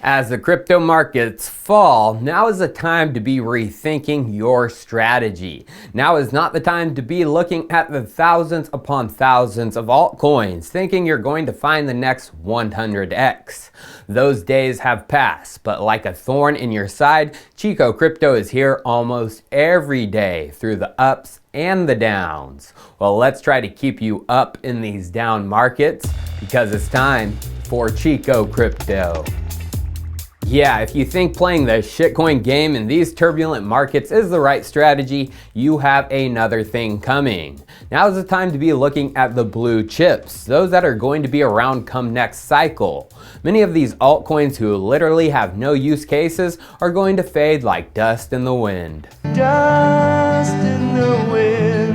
As the crypto markets fall, now is the time to be rethinking your strategy. Now is not the time to be looking at the thousands upon thousands of altcoins, thinking you're going to find the next 100x. Those days have passed, but like a thorn in your side, Chico Crypto is here almost every day through the ups and the downs. Well, let's try to keep you up in these down markets because it's time for Chico Crypto. Yeah, if you think playing the shitcoin game in these turbulent markets is the right strategy, you have another thing coming. Now is the time to be looking at the blue chips, those that are going to be around come next cycle. Many of these altcoins who literally have no use cases are going to fade like dust in the wind. Dust in the wind.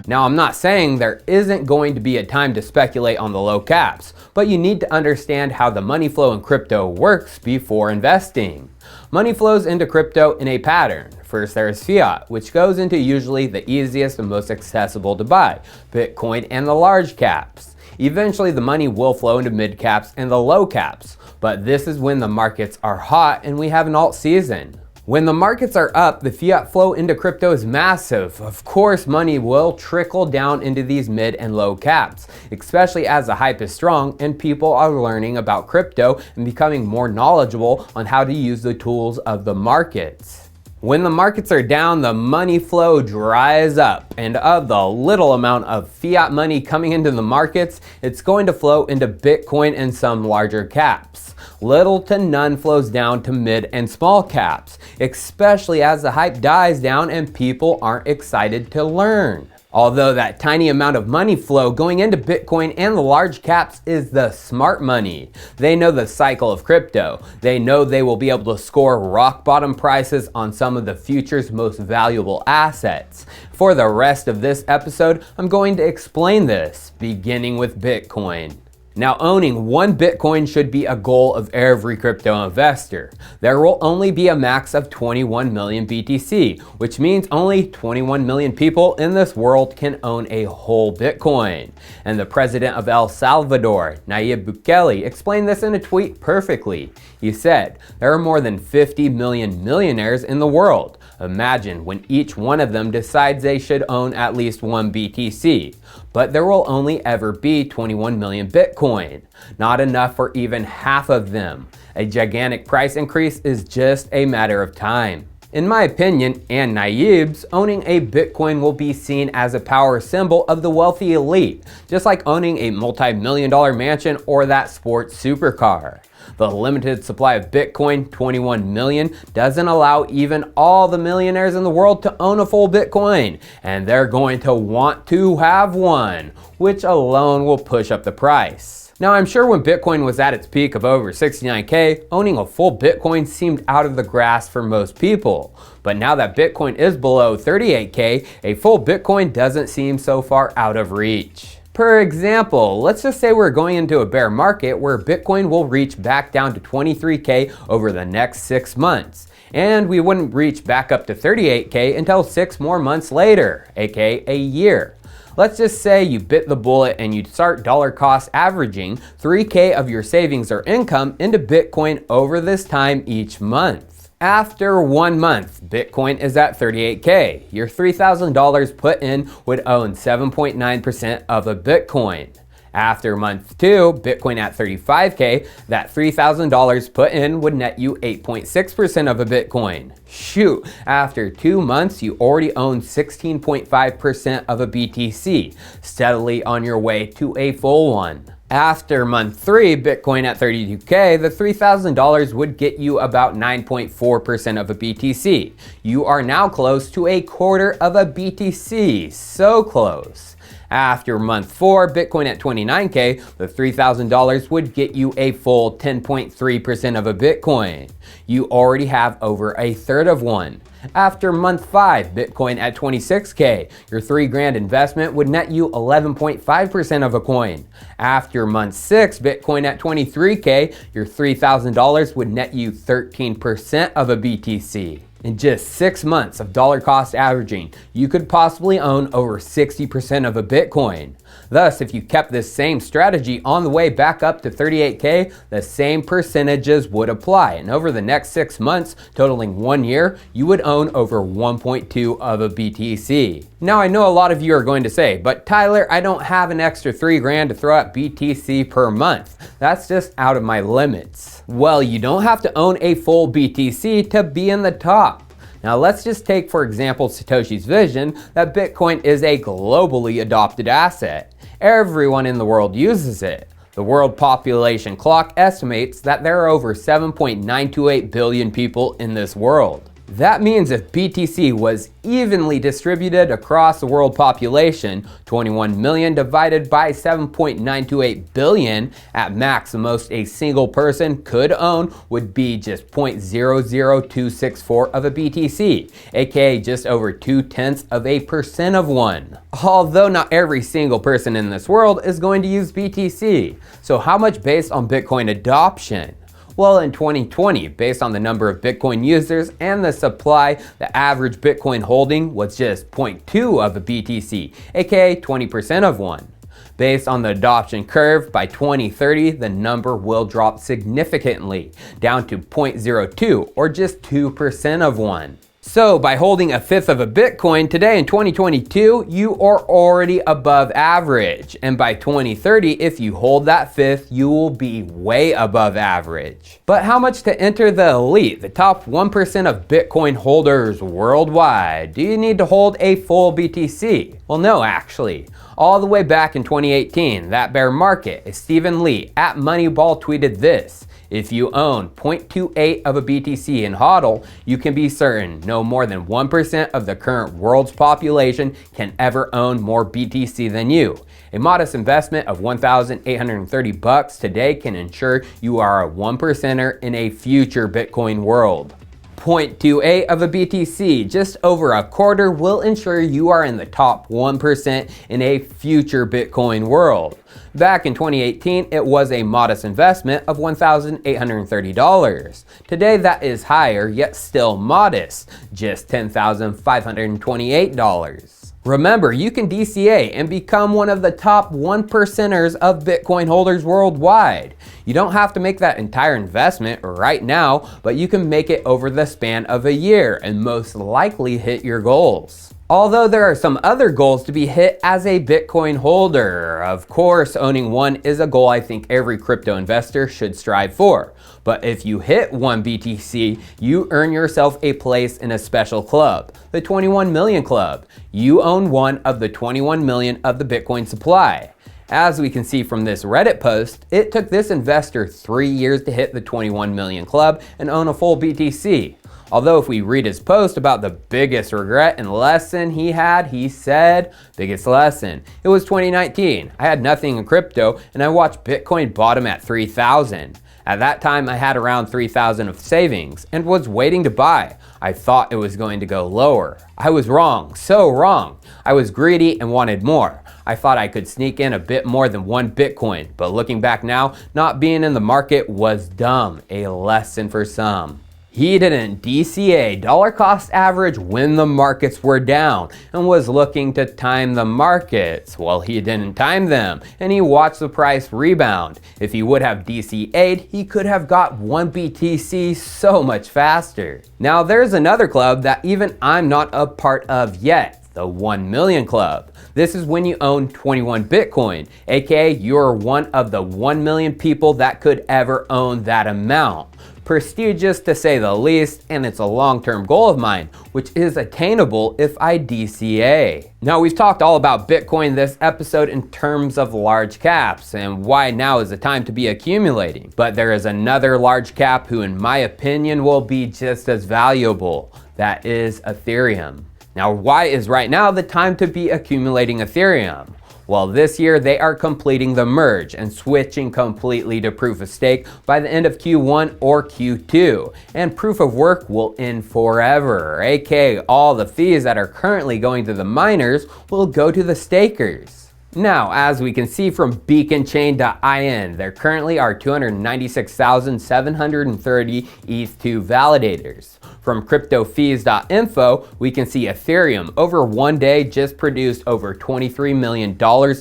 Now, I'm not saying there isn't going to be a time to speculate on the low caps, but you need to understand how the money flow in crypto works before investing. Money flows into crypto in a pattern. First, there's fiat, which goes into usually the easiest and most accessible to buy, Bitcoin and the large caps. Eventually, the money will flow into mid caps and the low caps, but this is when the markets are hot and we have an alt season. When the markets are up, the fiat flow into crypto is massive. Of course, money will trickle down into these mid and low caps, especially as the hype is strong and people are learning about crypto and becoming more knowledgeable on how to use the tools of the markets. When the markets are down, the money flow dries up, and of the little amount of fiat money coming into the markets, it's going to flow into Bitcoin and some larger caps. Little to none flows down to mid and small caps, especially as the hype dies down and people aren't excited to learn. Although that tiny amount of money flow going into Bitcoin and the large caps is the smart money. They know the cycle of crypto. They know they will be able to score rock bottom prices on some of the future's most valuable assets. For the rest of this episode, I'm going to explain this, beginning with Bitcoin. Now, owning one Bitcoin should be a goal of every crypto investor. There will only be a max of 21 million BTC, which means only 21 million people in this world can own a whole Bitcoin. And the president of El Salvador, Nayib Bukele, explained this in a tweet perfectly. He said, "There are more than 50 million millionaires in the world. Imagine when each one of them decides they should own at least one BTC. But there will only ever be 21 million Bitcoin. Not enough for even half of them. A gigantic price increase is just a matter of time." In my opinion, and Nayib's, owning a Bitcoin will be seen as a power symbol of the wealthy elite, just like owning a multi-million-dollar mansion or that sports supercar. The limited supply of Bitcoin, 21 million, doesn't allow even all the millionaires in the world to own a full Bitcoin, and they're going to want to have one, which alone will push up the price. Now, I'm sure when Bitcoin was at its peak of over 69K, owning a full Bitcoin seemed out of the grasp for most people. But now that Bitcoin is below 38K, a full Bitcoin doesn't seem so far out of reach. Per example, let's just say we're going into a bear market where Bitcoin will reach back down to 23K over the next 6 months. And we wouldn't reach back up to 38K until 6 more months later, aka a year. Let's just say you bit the bullet and you start dollar cost averaging 3K of your savings or income into Bitcoin over this time each month. After 1 month, Bitcoin is at 38K. Your $3,000 put in would own 7.9% of a Bitcoin. After month 2, Bitcoin at 35K, that $3,000 put in would net you 8.6% of a Bitcoin. Shoot, after 2 months, you already own 16.5% of a BTC, steadily on your way to a full one. After month 3, Bitcoin at 32K, the $3,000 would get you about 9.4% of a BTC. You are now close to a quarter of a BTC, so close. After month 4, Bitcoin at 29K, the $3,000 would get you a full 10.3% of a Bitcoin. You already have over a third of one. After month 5, Bitcoin at 26K, your $3,000 investment would net you 11.5% of a coin. After month 6, Bitcoin at 23K, your $3,000 would net you 13% of a BTC. In just 6 months of dollar cost averaging, you could possibly own over 60% of a Bitcoin. Thus, if you kept this same strategy on the way back up to 38K, the same percentages would apply. And over the next 6 months, totaling 1 year, you would own over 1.2 of a BTC. Now, I know a lot of you are going to say, but Tyler, I don't have an extra $3,000 to throw at BTC per month. That's just out of my limits. Well, you don't have to own a full BTC to be in the top. Now let's just take, for example, Satoshi's vision that Bitcoin is a globally adopted asset. Everyone in the world uses it. The World Population Clock estimates that there are over 7.928 billion people in this world. That means if BTC was evenly distributed across the world population, 21 million divided by 7.928 billion, at max the most a single person could own would be just 0.00264 of a BTC, aka just over 0.2% of one. Although not every single person in this world is going to use BTC. So how much based on Bitcoin adoption? Well, in 2020, based on the number of Bitcoin users and the supply, the average Bitcoin holding was just 0.2 of a BTC, aka 20% of one. Based on the adoption curve, by 2030, the number will drop significantly, down to 0.02 or just 2% of one. So by holding a fifth of a Bitcoin today in 2022, you are already above average. And by 2030, if you hold that fifth, you will be way above average. But how much to enter the elite, the top 1% of Bitcoin holders worldwide? Do you need to hold a full BTC? Well, no, actually. All the way back in 2018, that bear market, Stephen Lee at Moneyball tweeted this: if you own 0.28 of a BTC in HODL, you can be certain no more than 1% of the current world's population can ever own more BTC than you. A modest investment of $1,830 today can ensure you are a 1%er in a future Bitcoin world. 0.28 of a BTC, just over a quarter, will ensure you are in the top 1% in a future Bitcoin world. Back in 2018, it was a modest investment of $1,830. Today, that is higher, yet still modest, just $10,528. Remember, you can DCA and become one of the top 1%ers of Bitcoin holders worldwide. You don't have to make that entire investment right now, but you can make it over the span of a year and most likely hit your goals. Although there are some other goals to be hit as a Bitcoin holder. Of course, owning one is a goal I think every crypto investor should strive for. But if you hit 1 BTC, you earn yourself a place in a special club, the 21 million club. You own one of the 21 million of the Bitcoin supply. As we can see from this Reddit post, it took this investor 3 years to hit the 21 million club and own a full BTC. Although if we read his post about the biggest regret and lesson he had, he said, biggest lesson, it was 2019. I had nothing in crypto and I watched Bitcoin bottom at 3,000. At that time, I had around 3,000 of savings and was waiting to buy. I thought it was going to go lower. I was wrong, so wrong. I was greedy and wanted more. I thought I could sneak in a bit more than 1 Bitcoin, but looking back now, not being in the market was dumb, a lesson for some. He didn't DCA dollar cost average when the markets were down and was looking to time the markets. Well, he didn't time them and he watched the price rebound. If he would have DCA'd, he could have got 1 BTC so much faster. Now there's another club that even I'm not a part of yet, the 1 million club. This is when you own 21 Bitcoin, aka you're one of the 1 million people that could ever own that amount. Prestigious to say the least, and it's a long-term goal of mine, which is attainable if I DCA. Now, we've talked all about Bitcoin this episode in terms of large caps and why now is the time to be accumulating. But there is another large cap who, in my opinion, will be just as valuable. That is Ethereum. Now, why is right now the time to be accumulating Ethereum? Well, this year they are completing the merge and switching completely to proof of stake by the end of Q1 or Q2. And proof of work will end forever, aka all the fees that are currently going to the miners will go to the stakers. Now, as we can see from beaconchain.in, there currently are 296,730 ETH2 validators. From cryptofees.info, we can see Ethereum over one day just produced over $23 million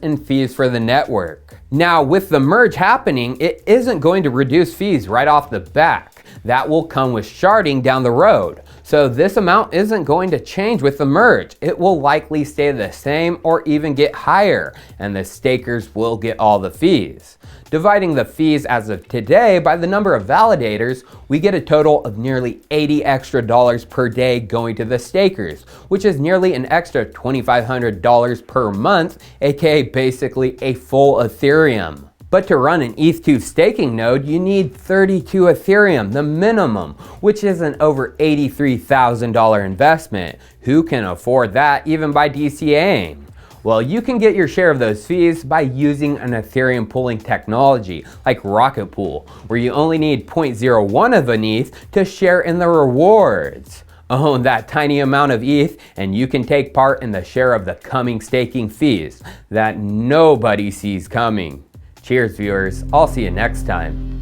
in fees for the network. Now, with the merge happening, it isn't going to reduce fees right off the bat. That will come with sharding down the road. So this amount isn't going to change with the merge. It will likely stay the same or even get higher, and the stakers will get all the fees. Dividing the fees as of today by the number of validators, we get a total of nearly $80 extra per day going to the stakers, which is nearly an extra $2,500 per month, aka basically a full Ethereum. But to run an ETH2 staking node, you need 32 Ethereum, the minimum, which is an over $83,000 investment. Who can afford that even by DCAing? Well, you can get your share of those fees by using an Ethereum pooling technology like Rocket Pool, where you only need 0.01 of an ETH to share in the rewards. Own that tiny amount of ETH and you can take part in the share of the coming staking fees that nobody sees coming. Cheers, viewers. I'll see you next time.